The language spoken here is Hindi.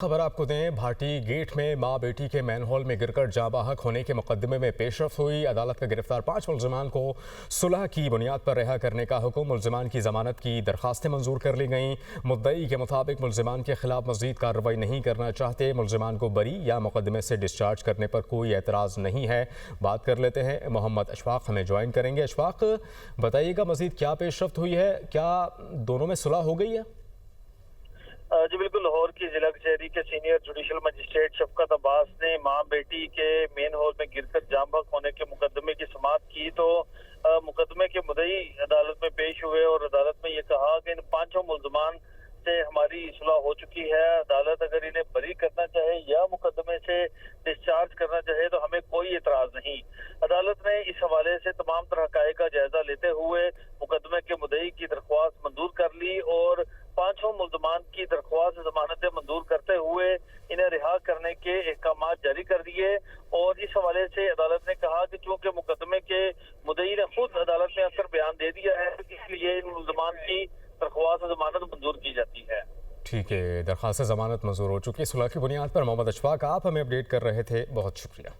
खबर आपको दें, भाटी गेट में मां बेटी के मैनहोल में गिरकर जाँ बहक होने के मुकदमे में पेशरफ हुई। अदालत का गिरफ्तार 5 मुल्जिमान को सुलह की बुनियाद पर रिहा करने का हुक्म। मुल्जिमान की जमानत की दरखास्तें मंजूर कर ली गईं। मुद्दई के मुताबिक मुल्जिमान के खिलाफ मजीद कार्रवाई नहीं करना चाहते। मुल्जिमान को बरी या मुकदमे से डिस्चार्ज करने पर कोई एतराज़ नहीं है। बात कर लेते हैं, मोहम्मद अशफाक हमें ज्वाइन करेंगे। अशफाक, बताइएगा मजीद क्या पेशरफ्त हुई है, क्या दोनों में सुलह हो गई है? जी बिल्कुल, लाहौर की जिला कचहरी के सीनियर जुडिशल मजिस्ट्रेट शफकत अब्बास ने मां बेटी के मेन हॉल में गिरकर जाँ बहक होने के मुकदमे की समाअत की तो मुकदमे के मुद्दई अदालत में पेश हुए और अदालत में ये कहा कि इन 5 मुल्जिमान से हमारी सुलह हो चुकी है। अदालत अगर इन्हें बरी करना चाहे या मुकदमे से डिस्चार्ज करना चाहे तो हमें कोई एतराज नहीं। अदालत ने इस हवाले से तमाम तरह हक़ाइक़ का जायजा लेते हुए मुकदमे के मुद्दई की दरख्वास्त मंजूर कर ली और 5 मुल्जिमान की दरख्वास्त जमानतें मंजूर करते हुए इन्हें रिहा करने के अहकाम जारी कर दिए। और इस हवाले से अदालत ने कहा कि चूंकि मुकदमे के मुद्दई ने खुद अदालत में आकर बयान दे दिया है, इसलिए इन मुल्जिमान की दरख्वास्त जमानत मंजूर की जाती है। ठीक है, दरख्वास्त जमानत मंजूर हो चुकी है। सुलह की बुनियाद पर मोहम्मद अशफाक आप हमें अपडेट कर रहे थे, बहुत शुक्रिया।